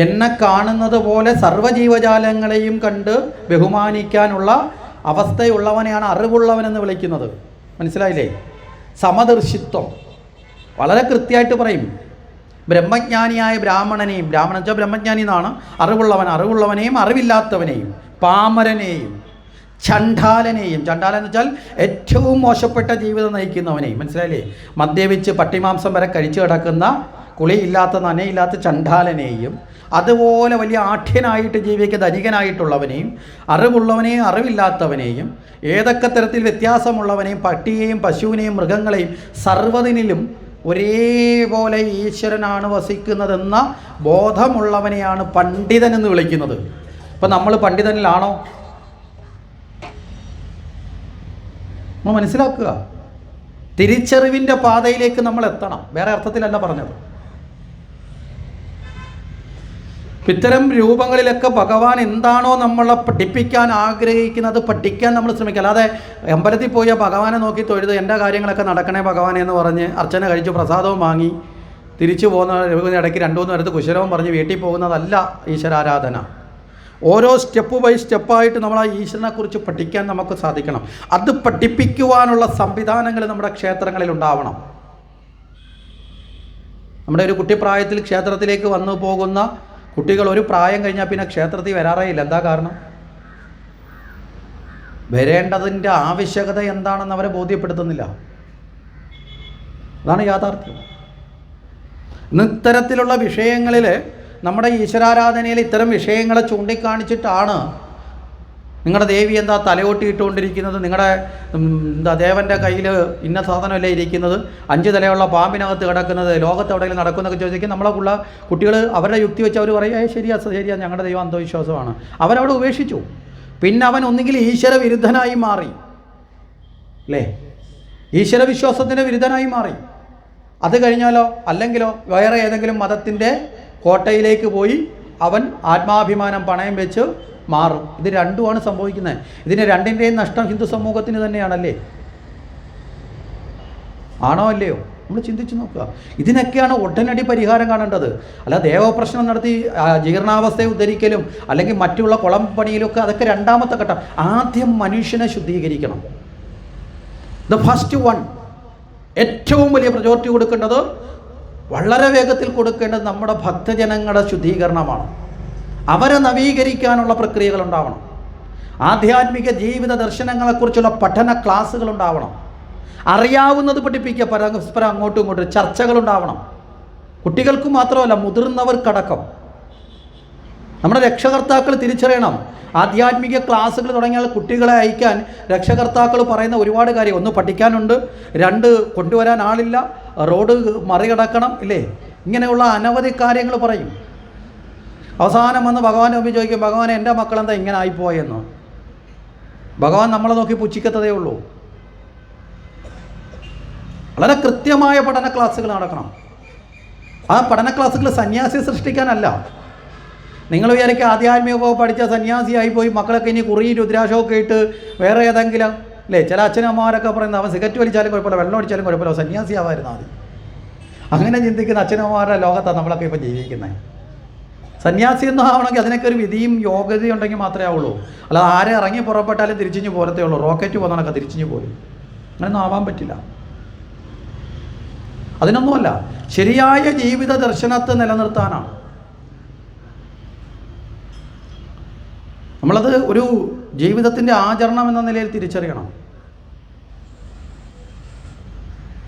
എന്നെ കാണുന്നത് പോലെ സർവ്വജീവജാലങ്ങളെയും കണ്ട് ബഹുമാനിക്കാനുള്ള അവസ്ഥയുള്ളവനെയാണ് അറിവുള്ളവനെന്ന് വിളിക്കുന്നത്. മനസ്സിലായില്ലേ? സമദർശിത്വം വളരെ കൃത്യമായിട്ട് പറയും. ബ്രഹ്മജ്ഞാനിയായ ബ്രാഹ്മണനെയും, ബ്രാഹ്മണൻ വെച്ചാൽ ബ്രഹ്മജ്ഞാനി എന്നാണ്, അറിവുള്ളവനെയും അറിവില്ലാത്തവനെയും, പാമരനെയും ചണ്ഡാലനെയും, ചണ്ഡാലൻ എന്ന് വെച്ചാൽ ഏറ്റവും മോശപ്പെട്ട ജീവിതം നയിക്കുന്നവനെയും, മനസ്സിലായില്ലേ? മദ്യപിച്ച് പട്ടിമാംസം വരെ കഴിച്ചു കിടക്കുന്ന കുളിയില്ലാത്ത നനയില്ലാത്ത ചണ്ഡാലനെയും അതുപോലെ വലിയ ആഠ്യനായിട്ട് ജീവിക്കുന്ന ധനികനായിട്ടുള്ളവനെയും അറിവുള്ളവനെയും അറിവില്ലാത്തവനെയും ഏതൊക്കെ തരത്തിൽ വ്യത്യാസമുള്ളവനെയും പട്ടിയെയും പശുവിനെയും മൃഗങ്ങളെയും സർവ്വതിനിലും ഒരേപോലെ ഈശ്വരനാണ് വസിക്കുന്നതെന്ന ബോധമുള്ളവനെയാണ് പണ്ഡിതൻ എന്ന് വിളിക്കുന്നത്. ഇപ്പം നമ്മൾ പണ്ഡിതനിലാണോ? നമ്മൾ മനസ്സിലാക്കുക, തിരിച്ചറിവിൻ്റെ പാതയിലേക്ക് നമ്മൾ എത്തണം. വേറെ അർത്ഥത്തിലല്ല പറഞ്ഞത്. ഇത്തരം രൂപങ്ങളിലൊക്കെ ഭഗവാൻ എന്താണോ നമ്മളെ പഠിപ്പിക്കാൻ ആഗ്രഹിക്കുന്നത് പഠിക്കാൻ നമ്മൾ ശ്രമിക്കുക. അല്ലാതെ അമ്പലത്തിൽ പോയ ഭഗവാനെ നോക്കി തൊഴുത് എൻ്റെ കാര്യങ്ങളൊക്കെ നടക്കണേ ഭഗവാനെ എന്ന് പറഞ്ഞ് അർച്ചന കഴിച്ചു പ്രസാദവും വാങ്ങി തിരിച്ചു പോകുന്ന ഇടയ്ക്ക് 2-3 നേരത്ത് കുശലവും പറഞ്ഞ് വീട്ടിൽ പോകുന്നതല്ല ഈശ്വരാരാധന. ഓരോ സ്റ്റെപ്പ് ബൈ സ്റ്റെപ്പായിട്ട് നമ്മൾ ആ ഈശ്വരനെക്കുറിച്ച് പഠിക്കാൻ നമുക്ക് സാധിക്കണം. അത് പഠിപ്പിക്കുവാനുള്ള സംവിധാനങ്ങൾ നമ്മുടെ ക്ഷേത്രങ്ങളിൽ ഉണ്ടാവണം. നമ്മുടെ ഒരു കുട്ടിപ്രായത്തിൽ ക്ഷേത്രത്തിലേക്ക് വന്നു പോകുന്ന കുട്ടികൾ ഒരു പ്രായം കഴിഞ്ഞാൽ പിന്നെ ക്ഷേത്രത്തിൽ വരാറേയില്ല. എന്താ കാരണം? വരേണ്ടതിൻ്റെ ആവശ്യകത എന്താണെന്ന് അവരെ ബോധ്യപ്പെടുത്തുന്നില്ല. അതാണ് യാഥാർത്ഥ്യം. ഇത്തരത്തിലുള്ള വിഷയങ്ങളിൽ നമ്മുടെ ഈശ്വരാരാധനയിൽ ഇത്തരം വിഷയങ്ങളെ ചൂണ്ടിക്കാണിച്ചിട്ടാണ് നിങ്ങളുടെ ദേവി എന്താ തലയോട്ടിയിട്ടുകൊണ്ടിരിക്കുന്നത്, നിങ്ങളുടെ ദേവൻ്റെ കയ്യിൽ ഇന്ന സാധനമല്ലേ ഇരിക്കുന്നത്, 5 തലയുള്ള പാമ്പിനകത്ത് കിടക്കുന്നത്, ലോകത്ത് എവിടെയെങ്കിലും നടക്കുന്നതൊക്കെ ചോദിക്കും. നമ്മളെ കുട്ടികൾ അവരുടെ യുക്തി വെച്ച് അവർ പറയും ശരിയാ ഞങ്ങളുടെ ദൈവം അന്ധവിശ്വാസമാണ്. അവരവിടെ ഉപേക്ഷിച്ചു. പിന്നെ അവൻ ഒന്നുകിൽ ഈശ്വര വിരുദ്ധനായി മാറി, അല്ലേ? ഈശ്വര വിശ്വാസത്തിൻ്റെ വിരുദ്ധനായി മാറി. അത് കഴിഞ്ഞാലോ അല്ലെങ്കിലോ വേറെ ഏതെങ്കിലും മതത്തിൻ്റെ കോട്ടയിലേക്ക് പോയി അവൻ ആത്മാഭിമാനം പണയം വെച്ച് മാറും. ഇത് രണ്ടുമാണ് സംഭവിക്കുന്നത്. ഇതിന് രണ്ടിൻ്റെയും നഷ്ടം ഹിന്ദു സമൂഹത്തിന് തന്നെയാണല്ലേ? ആണോ അല്ലയോ? നമ്മൾ ചിന്തിച്ച് നോക്കുക. ഇതിനൊക്കെയാണ് ഉടനടി പരിഹാരം കാണേണ്ടത്. അല്ല ദേവപ്രശ്നം നടത്തി ജീർണാവസ്ഥയെ ഉദ്ധരിക്കലും അല്ലെങ്കിൽ മറ്റുള്ള കുളം പണിയിലൊക്കെ അതൊക്കെ രണ്ടാമത്തെ ഘട്ടം. ആദ്യം മനുഷ്യനെ ശുദ്ധീകരിക്കണം. ദ ഫസ്റ്റ് വൺ, ഏറ്റവും വലിയ പ്രയോറിറ്റി കൊടുക്കേണ്ടത്, വളരെ വേഗത്തിൽ കൊടുക്കേണ്ടത് നമ്മുടെ ഭക്തജനങ്ങളുടെ ശുദ്ധീകരണമാണ്. അവരെ നവീകരിക്കാനുള്ള പ്രക്രിയകൾ ഉണ്ടാവണം. ആധ്യാത്മിക ജീവിത ദർശനങ്ങളെക്കുറിച്ചുള്ള പഠന ക്ലാസ്സുകൾ ഉണ്ടാവണം. അറിയാവുന്നത് പഠിപ്പിക്കുക, പരസ്പരം അങ്ങോട്ടും ഇങ്ങോട്ടും ചർച്ചകളുണ്ടാവണം. കുട്ടികൾക്ക് മാത്രമല്ല, മുതിർന്നവർക്കടക്കം. നമ്മുടെ രക്ഷകർത്താക്കൾ തിരിച്ചറിയണം. ആധ്യാത്മിക ക്ലാസ്സുകൾ തുടങ്ങിയാൽ കുട്ടികളെ അയക്കാൻ രക്ഷകർത്താക്കൾ പറയുന്ന ഒരുപാട് കാര്യം. 1 പഠിക്കാനുണ്ട്, 2 കൊണ്ടുവരാൻ ആളില്ല, റോഡ് മറികടക്കണം, ഇല്ലേ? ഇങ്ങനെയുള്ള അനവധി കാര്യങ്ങൾ പറയും. അവസാനം വന്ന് ഭഗവാനെ മുമ്പിൽ ചോദിക്കും, ഭഗവാനെ എൻ്റെ മക്കളെന്താ ഇങ്ങനെ ആയിപ്പോയെന്ന്. ഭഗവാൻ നമ്മളെ നോക്കി പുച്ഛിക്കത്തതേ ഉള്ളൂ. വളരെ കൃത്യമായ പഠന ക്ലാസ്സുകൾ നടക്കണം. ആ പഠന ക്ലാസ്സുകൾ സന്യാസി സൃഷ്ടിക്കാനല്ല. നിങ്ങൾ വിചാരിക്കുക ആധ്യാത്മികമൊക്കെ പഠിച്ച സന്യാസിയായി പോയി മക്കളൊക്കെ ഇനി കുറി രുദ്രാക്ഷമൊക്കെ ഇട്ട് വേറെ ഏതെങ്കിലും, അല്ലേ? ചില അച്ഛനമ്മമാരൊക്കെ പറയുന്നത് അവൻ സിഗരറ്റ് വലിച്ചാലും കുഴപ്പമില്ല, വെള്ളം അടിച്ചാലും കുഴപ്പമില്ല, സന്യാസി ആവായിരുന്നു ആദ്യം. അങ്ങനെ ചിന്തിക്കുന്ന അച്ഛനമ്മമാരുടെ ലോകത്താണ് നമ്മളൊക്കെ ഇപ്പോൾ ജീവിക്കുന്നത്. സന്യാസി ഒന്നും ആവണമെങ്കിൽ അതിനൊക്കെ ഒരു വിധിയും യോഗ്യതയും ഉണ്ടെങ്കിൽ മാത്രമേ ആവുള്ളൂ. അല്ലാതെ ആരെ ഇറങ്ങി പുറപ്പെട്ടാലും തിരിച്ചിഞ്ഞ് പോരത്തേ ഉള്ളൂ. റോക്കറ്റ് പോകുന്നതൊക്കെ തിരിച്ചിഞ്ഞ് പോരും. അങ്ങനെയൊന്നും ആവാൻ പറ്റില്ല. അതിനൊന്നുമല്ല, ശരിയായ ജീവിത ദർശനത്തെ നിലനിർത്താനാണ്. നമ്മളത് ഒരു ജീവിതത്തിൻ്റെ ആചരണം എന്ന നിലയിൽ തിരിച്ചറിയണം.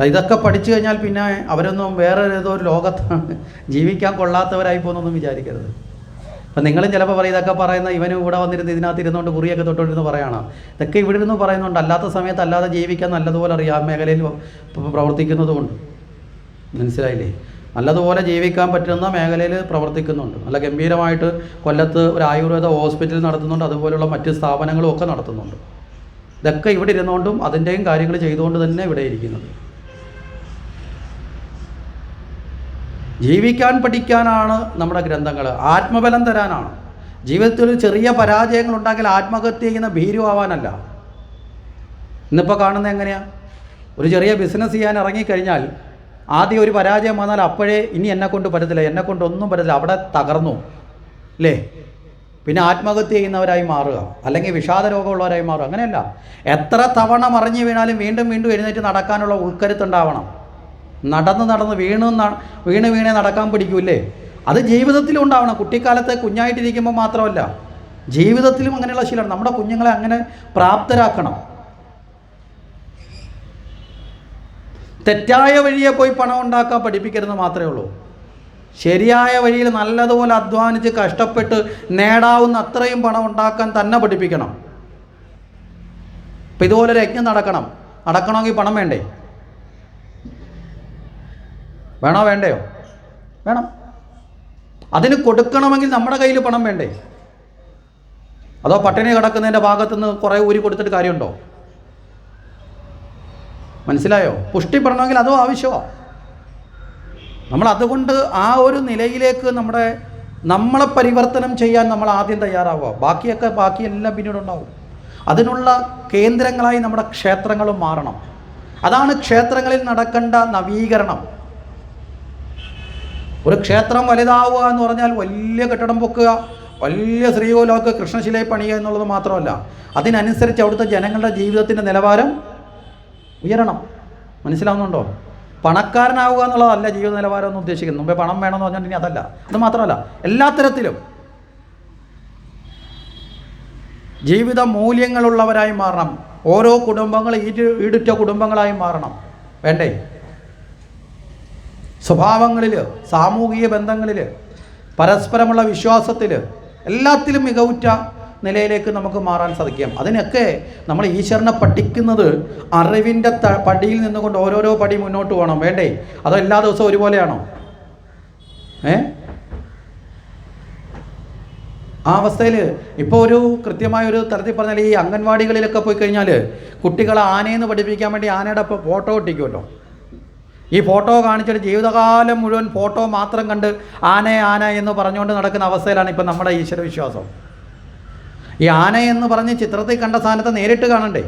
ഇതൊക്കെ പഠിച്ചു കഴിഞ്ഞാൽ പിന്നെ അവരൊന്നും വേറെ ഏതോ ഒരു ലോകത്താണ് ജീവിക്കാൻ കൊള്ളാത്തവരായി പോകുന്നൊന്നും വിചാരിക്കരുത്. അപ്പം നിങ്ങളും ചിലപ്പോൾ പറയും ഇതൊക്കെ പറയുന്ന ഇവനും ഇവിടെ വന്നിരുന്ന് ഇതിനകത്ത് ഇരുന്നുകൊണ്ട് കുറിയൊക്കെ തൊട്ടുകൊണ്ടിരുന്ന് പറയണം. ഇതൊക്കെ ഇവിടെ ഇരുന്ന് പറയുന്നുണ്ട്. അല്ലാത്ത സമയത്ത് അല്ലാതെ ജീവിക്കാൻ നല്ലതുപോലെ അറിയാം. മേഖലയിൽ പ്രവർത്തിക്കുന്നതുകൊണ്ട് മനസ്സിലായില്ലേ? നല്ലതുപോലെ ജീവിക്കാൻ പറ്റുന്ന മേഖലയിൽ പ്രവർത്തിക്കുന്നുണ്ട്. നല്ല ഗംഭീരമായിട്ട് കൊല്ലത്ത് ഒരു ആയുർവേദ ഹോസ്പിറ്റൽ നടത്തുന്നുണ്ട്. അതുപോലെയുള്ള മറ്റ് സ്ഥാപനങ്ങളും ഒക്കെ നടത്തുന്നുണ്ട്. ഇതൊക്കെ ഇവിടെ ഇരുന്നുകൊണ്ടും അതിൻ്റെയും കാര്യങ്ങൾ ചെയ്തുകൊണ്ട് തന്നെ ഇവിടെ ഇരിക്കുന്നത്. ജീവിക്കാൻ പഠിക്കാനാണ് നമ്മുടെ ഗ്രന്ഥങ്ങൾ. ആത്മബലം തരാനാണ്. ജീവിതത്തിൽ ചെറിയ പരാജയങ്ങളുണ്ടെങ്കിൽ ആത്മഹത്യ ചെയ്യുന്ന ഭീരുവാവാനല്ല. ഇന്നിപ്പോൾ കാണുന്നത് എങ്ങനെയാണ്? ഒരു ചെറിയ ബിസിനസ് ചെയ്യാൻ ഇറങ്ങിക്കഴിഞ്ഞാൽ ആദ്യം ഒരു പരാജയം വന്നാൽ അപ്പോഴേ ഇനി എന്നെക്കൊണ്ട് പറ്റത്തില്ല, എന്നെക്കൊണ്ടൊന്നും പറ്റത്തില്ല, അവിടെ തകർന്നു, അല്ലേ? പിന്നെ ആത്മഹത്യ ചെയ്യുന്നവരായി മാറുക, അല്ലെങ്കിൽ വിഷാദ രോഗമുള്ളവരായി മാറുക. അങ്ങനെയല്ല. എത്ര തവണ മറിഞ്ഞു വീണാലും വീണ്ടും വീണ്ടും എഴുന്നേറ്റ് നടക്കാനുള്ള ഉൾക്കരുത്തുണ്ടാവണം. നടന്ന് വീണേ നടക്കാൻ പിടിക്കൂല്ലേ? അത് ജീവിതത്തിലും ഉണ്ടാവണം. കുട്ടിക്കാലത്ത് കുഞ്ഞായിട്ടിരിക്കുമ്പോൾ മാത്രമല്ല, ജീവിതത്തിലും അങ്ങനെയുള്ള ശീലമാണ്. നമ്മുടെ കുഞ്ഞുങ്ങളെ അങ്ങനെ പ്രാപ്തരാക്കണം. തെറ്റായ വഴിയെ പോയി പണം ഉണ്ടാക്കാൻ പഠിപ്പിക്കരുതെന്ന് മാത്രമേ ഉള്ളൂ. ശരിയായ വഴിയിൽ നല്ലതുപോലെ അധ്വാനിച്ച് കഷ്ടപ്പെട്ട് നേടാവുന്ന അത്രയും പണം ഉണ്ടാക്കാൻ തന്നെ പഠിപ്പിക്കണം. അപ്പം ഇതുപോലൊരു യജ്ഞം നടക്കണമെങ്കിൽ പണം വേണ്ടേ? വേണോ വേണ്ടയോ? വേണം. അതിന് കൊടുക്കണമെങ്കിൽ നമ്മുടെ കയ്യിൽ പണം വേണ്ടേ? അതോ പട്ടിണി കിടക്കുന്നതിൻ്റെ ഭാഗത്തുനിന്ന് കുറേ ഊരി കൊടുത്തിട്ട് കാര്യമുണ്ടോ? മനസ്സിലായോ? പുഷ്ടിപ്പെടണമെങ്കിൽ അതും ആവശ്യമാണ്. നമ്മൾ അതുകൊണ്ട് ആ ഒരു നിലയിലേക്ക് നമ്മളെ പരിവർത്തനം ചെയ്യാൻ നമ്മൾ ആദ്യം തയ്യാറാവുക. ബാക്കിയെല്ലാം പിന്നീടുണ്ടാവും. അതിനുള്ള കേന്ദ്രങ്ങളായി നമ്മുടെ ക്ഷേത്രങ്ങളും മാറണം. അതാണ് ക്ഷേത്രങ്ങളിൽ നടക്കേണ്ട നവീകരണം. ഒരു ക്ഷേത്രം വലുതാവുക എന്ന് പറഞ്ഞാൽ വലിയ കെട്ടിടം പൊക്കുക, വലിയ ശ്രീകോലമൊക്കെ കൃഷ്ണശിലയിൽ പണിയുക എന്നുള്ളത് മാത്രമല്ല, അതിനനുസരിച്ച് അവിടുത്തെ ജനങ്ങളുടെ ജീവിതത്തിൻ്റെ നിലവാരം ഉയരണം. മനസ്സിലാവുന്നുണ്ടോ? പണക്കാരനാവുക എന്നുള്ളതല്ല ജീവിത നിലവാരം എന്ന് ഉദ്ദേശിക്കുന്നത്. മുമ്പേ പണം വേണമെന്ന് പറഞ്ഞിട്ടുണ്ടെങ്കിൽ അതല്ല. അത് മാത്രമല്ല, എല്ലാ തരത്തിലും ജീവിത മൂല്യങ്ങളുള്ളവരായി മാറണം. ഓരോ കുടുംബങ്ങൾ ഈടുറ്റ കുടുംബങ്ങളായി മാറണം. വേണ്ടേ? സ്വഭാവങ്ങളിൽ, സാമൂഹിക ബന്ധങ്ങളിൽ, പരസ്പരമുള്ള വിശ്വാസത്തിൽ, എല്ലാത്തിലും മികവുറ്റ നിലയിലേക്ക് നമുക്ക് മാറാൻ സാധിക്കാം. അതിനൊക്കെ നമ്മൾ ഈശ്വരനെ പഠിക്കുന്നത് അറിവിൻ്റെ പടിയിൽ നിന്നുകൊണ്ട് ഓരോരോ പടി മുന്നോട്ട് പോകണം. വേണ്ടേ? അതോ എല്ലാ ദിവസവും ഒരുപോലെയാണോ? ആ അവസ്ഥയിൽ ഇപ്പോൾ ഒരു കൃത്യമായൊരു തരത്തിൽ പറഞ്ഞാൽ ഈ അംഗൻവാടികളിലൊക്കെ പോയി കഴിഞ്ഞാൽ കുട്ടികളെ ആനയെന്ന് പഠിപ്പിക്കാൻ വേണ്ടി ആനയുടെ ഫോട്ടോ ഒട്ടിക്കുമല്ലോ. ഈ ഫോട്ടോ കാണിച്ചിട്ട് ജീവിതകാലം മുഴുവൻ ഫോട്ടോ മാത്രം കണ്ട് ആന എന്ന് പറഞ്ഞുകൊണ്ട് നടക്കുന്ന അവസ്ഥയിലാണ് ഇപ്പം നമ്മുടെ ഈശ്വര വിശ്വാസം. ഈ ആന എന്ന് പറഞ്ഞ് ചിത്രത്തിൽ കണ്ട സ്ഥാനത്ത് നേരിട്ട് കാണണ്ടേ?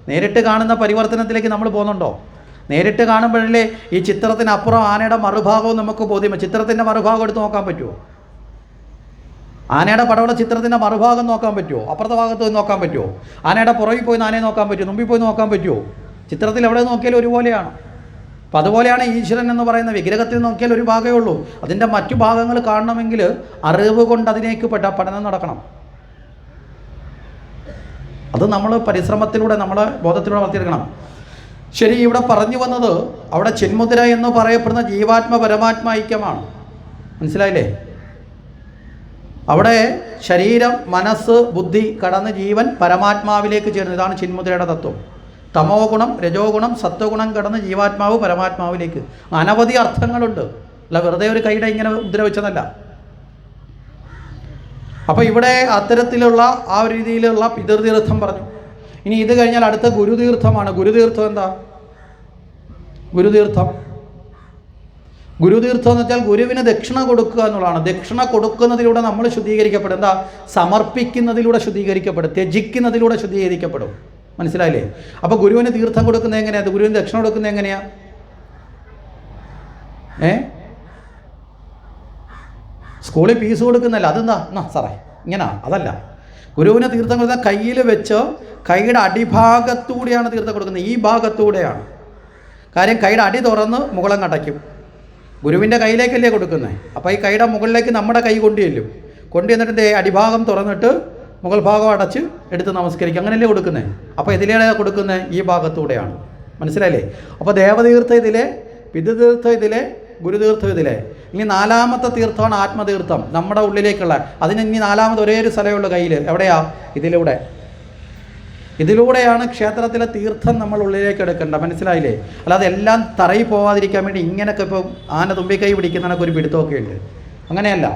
നേരിട്ട് കാണുന്ന പരിവർത്തനത്തിലേക്ക് നമ്മൾ പോകുന്നുണ്ടോ? നേരിട്ട് കാണുമ്പോഴല്ലേ ഈ ചിത്രത്തിനപ്പുറം ആനയുടെ മറുഭാഗവും നമുക്ക് ബോധ്യം. ചിത്രത്തിൻ്റെ മറുഭാഗം എടുത്ത് നോക്കാൻ പറ്റുമോ? ആനയുടെ പടമുള്ള ചിത്രത്തിൻ്റെ മറുഭാഗം നോക്കാൻ പറ്റുമോ? അപ്പുറത്തെ ഭാഗത്ത് പോയി നോക്കാൻ പറ്റുമോ? ആനയുടെ പുറകിൽ പോയി ആനയെ നോക്കാൻ പറ്റുമോ? മുമ്പിൽ പോയി നോക്കാൻ പറ്റുമോ? ചിത്രത്തിൽ എവിടെ നോക്കിയാലും ഒരുപോലെയാണ്. അപ്പം അതുപോലെയാണ് ഈശ്വരൻ എന്ന് പറയുന്ന വിഗ്രഹത്തിൽ നോക്കിയാൽ ഒരു ഭാഗമേ ഉള്ളൂ. അതിൻ്റെ മറ്റു ഭാഗങ്ങൾ കാണണമെങ്കിൽ അറിവ് കൊണ്ട് അതിലേക്ക് പഠനം നടക്കണം. അത് നമ്മൾ പരിശ്രമത്തിലൂടെ നമ്മളെ ബോധത്തിലൂടെ വളർത്തിയെടുക്കണം. ശരി, ഇവിടെ പറഞ്ഞു വന്നത് അവിടെ ചിന്മുദ്ര എന്ന് പറയപ്പെടുന്ന ജീവാത്മ പരമാത്മ ഐക്യമാണ്. മനസ്സിലായില്ലേ? അവിടെ ശരീരം, മനസ്സ്, ബുദ്ധി കടന്ന് ജീവൻ പരമാത്മാവിലേക്ക് ചേരുന്നു. ഇതാണ് ചിന്മുദ്രയുടെ തത്വം. തമോ ഗുണം, രജോ ഗുണം, സത്വഗുണം കടന്ന് ജീവാത്മാവ് പരമാത്മാവിലേക്ക്. അനവധി അർത്ഥങ്ങളുണ്ട്. അല്ല വെറുതെ ഒരു കൈയുടെ ഇങ്ങനെ മുദ്ര വെച്ചതല്ല. അപ്പോൾ ഇവിടെ അത്തരത്തിലുള്ള ആ ഒരു രീതിയിലുള്ള പിതൃതീർത്ഥം പറഞ്ഞു. ഇനി ഇത് കഴിഞ്ഞാൽ അടുത്ത ഗുരുതീർത്ഥമാണ്. ഗുരുതീർത്ഥം എന്താ? ഗുരുതീർത്ഥം എന്ന് വെച്ചാൽ ഗുരുവിന് ദക്ഷിണ കൊടുക്കുക എന്നുള്ളതാണ്. ദക്ഷിണ കൊടുക്കുന്നതിലൂടെ നമ്മൾ ശുദ്ധീകരിക്കപ്പെടും. എന്താ? സമർപ്പിക്കുന്നതിലൂടെ ശുദ്ധീകരിക്കപ്പെടും, ത്യജിക്കുന്നതിലൂടെ ശുദ്ധീകരിക്കപ്പെടും. മനസ്സിലായില്ലേ? അപ്പോൾ ഗുരുവിന് തീർത്ഥം കൊടുക്കുന്നത് എങ്ങനെയാണ്? ഗുരുവിന് ദക്ഷിണ കൊടുക്കുന്നത് എങ്ങനെയാ? സ്കൂളിൽ ഫീസ് കൊടുക്കുന്നല്ല. അതെന്താ? സാറേ ഇങ്ങനെ അതല്ല. ഗുരുവിന് തീർത്ഥം കൊടുക്കുന്ന കയ്യിൽ വെച്ച് കൈയുടെ അടിഭാഗത്തൂടെയാണ് തീർത്ഥം കൊടുക്കുന്നത്. ഈ ഭാഗത്തൂടെയാണ്. കാര്യം കൈയുടെ അടി തുറന്ന് മുകളം കടയ്ക്കും. ഗുരുവിൻ്റെ കയ്യിലേക്കല്ലേ കൊടുക്കുന്നത്. അപ്പോൾ ഈ കൈയുടെ മുകളിലേക്ക് നമ്മുടെ കൈ കൊണ്ടുവന്നിട്ട് അടിഭാഗം തുറന്നിട്ട് മുകൾ ഭാഗം അടച്ച് എടുത്ത് നമസ്കരിക്കും. അങ്ങനെയല്ലേ കൊടുക്കുന്നത്. അപ്പോൾ ഇതിലേടെ കൊടുക്കുന്നത് ഈ ഭാഗത്തൂടെയാണ്. മനസ്സിലായില്ലേ? അപ്പോൾ ദേവതീർത്ഥം ഇതിലെ, പിതൃതീർത്ഥം ഇതിലെ, ഗുരുതീർത്ഥം ഇതിലെ. ഇനി നാലാമത്തെ തീർത്ഥമാണ് ആത്മതീർത്ഥം, നമ്മുടെ ഉള്ളിലേക്കുള്ള. അതിന് ഇനി നാലാമത് ഒരേ ഒരു സ്ഥലമുള്ള കയ്യിൽ. എവിടെയാ? ഇതിലൂടെയാണ് ക്ഷേത്രത്തിലെ തീർത്ഥം നമ്മൾ ഉള്ളിലേക്ക് എടുക്കേണ്ട. മനസ്സിലായില്ലേ? അല്ലാതെ എല്ലാം തറയിൽ പോവാതിരിക്കാൻ വേണ്ടി ഇങ്ങനെയൊക്കെ ഇപ്പോൾ ആന തുമ്പി കൈ പിടിക്കുന്നതിനൊക്കെ ഒരു പിടുത്തമൊക്കെ ഉണ്ട്. അങ്ങനെയല്ല.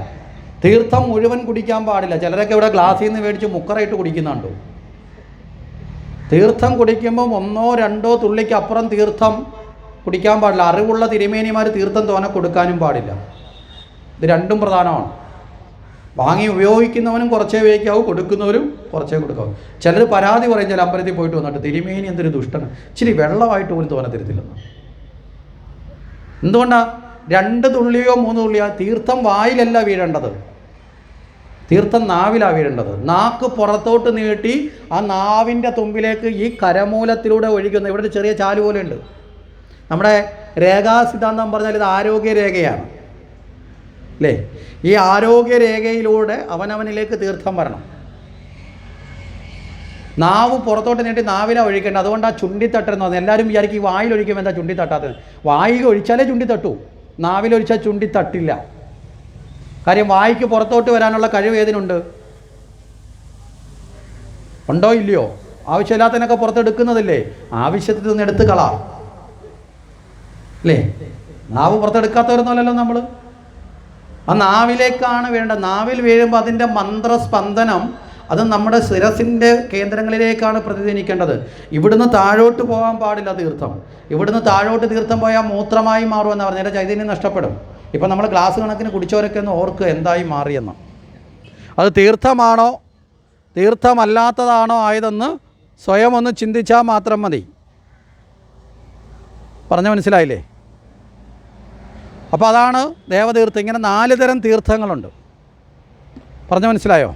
തീർത്ഥം മുഴുവൻ കുടിക്കാൻ പാടില്ല. ചിലരൊക്കെ ഇവിടെ ഗ്ലാസ്സിൽ നിന്ന് മേടിച്ച് മുക്കറായിട്ട് കുടിക്കുന്നുണ്ടോ? തീർത്ഥം കുടിക്കുമ്പം 1-2 തുള്ളിക്ക് അപ്പുറം തീർത്ഥം കുടിക്കാൻ പാടില്ല. അറിവുള്ള തിരുമേനിമാർ തീർത്ഥം തോനെ കൊടുക്കാനും പാടില്ല. ഇത് രണ്ടും പ്രധാനമാണ്. വാങ്ങി ഉപയോഗിക്കുന്നവനും കുറച്ചേ ഉപയോഗിക്കാവൂ, കൊടുക്കുന്നവരും കുറച്ചേ കൊടുക്കാവൂ. ചിലർ പരാതി പറയും, ചില അമ്പലത്തിൽ പോയിട്ട് വന്നിട്ട് തിരുമേനി എന്തൊരു ദുഷ്ടന്, ഇച്ചിരി വെള്ളമായിട്ട് പോലും തോനെ തരത്തില്ലെന്ന്. എന്തുകൊണ്ടാണ്? 2 തുള്ളിയോ 3 തുള്ളിയോ. തീർത്ഥം വായിലല്ല വീഴേണ്ടത്, തീർത്ഥം നാവിലാണ് വീഴേണ്ടത്. നാക്ക് പുറത്തോട്ട് നീട്ടി ആ നാവിൻ്റെ തുമ്പിലേക്ക് ഈ കരമൂലത്തിലൂടെ ഒഴിക്കുന്ന, ഇവിടെ ഒരു ചെറിയ ചാല് പോലെ ഉണ്ട്. നമ്മുടെ രേഖാസിദ്ധാന്തം പറഞ്ഞാൽ ഇത് ആരോഗ്യരേഖയാണ് അല്ലേ? ഈ ആരോഗ്യരേഖയിലൂടെ അവനവനിലേക്ക് തീർത്ഥം വരണം. നാവ് പുറത്തോട്ട് നീട്ടി നാവിലാണ് ഒഴിക്കേണ്ടത്. അതുകൊണ്ട് ആ ചുണ്ടിത്തട്ടെന്ന് പറഞ്ഞാൽ എല്ലാവരും വിചാരിക്കും ഈ വായിൽ ഒഴിക്കുമ്പോൾ എന്താ ചുണ്ടി തട്ടാത്തത്. വായിൽ ഒഴിച്ചാലേ ചുണ്ടി തട്ടൂ, നാവിലൊഴിച്ചാൽ ചുണ്ടി തട്ടില്ല. കാര്യം വായ്ക്ക് പുറത്തോട്ട് വരാനുള്ള കഴിവ് ഏതിനുണ്ട്? ഉണ്ടോ ഇല്ലയോ? ആവശ്യമില്ലാത്തതിനൊക്കെ പുറത്തെടുക്കുന്നതില്ലേ? ആവശ്യത്തിൽ നിന്ന് എടുത്ത് കളാം അല്ലേ? നാവ് പുറത്തെടുക്കാത്തവരൊന്നുമല്ലല്ലോ നമ്മൾ. ആ നാവിലേക്കാണ് വേണ്ടത്. നാവിൽ വീഴുമ്പോൾ അതിൻ്റെ മന്ത്രസ്പന്ദനം അത് നമ്മുടെ ശിരസിൻ്റെ കേന്ദ്രങ്ങളിലേക്കാണ് പ്രതിധ്വനിക്കേണ്ടത്. ഇവിടുന്ന് താഴോട്ട് പോകാൻ പാടില്ല തീർത്ഥം. ഇവിടുന്ന് താഴോട്ട് തീർത്ഥം പോയാൽ മൂത്രമായി മാറുമെന്ന് പറഞ്ഞാൽ ചൈതന്യം നഷ്ടപ്പെടും. ഇപ്പം നമ്മൾ ഗ്ലാസ് കണക്കിന് കുടിച്ചവരൊക്കെ ഒന്ന് ഓർക്കുക എന്തായി മാറിയെന്ന്. അത് തീർത്ഥമാണോ തീർത്ഥമല്ലാത്തതാണോ ആയതെന്ന് സ്വയം ഒന്ന് ചിന്തിച്ചാൽ മാത്രം മതി. പറഞ്ഞ മനസ്സിലായില്ലേ? അപ്പോൾ അതാണ് ദേവതീർത്ഥം. ഇങ്ങനെ 4 തരം തീർത്ഥങ്ങളുണ്ട്. പറഞ്ഞ മനസ്സിലായോ?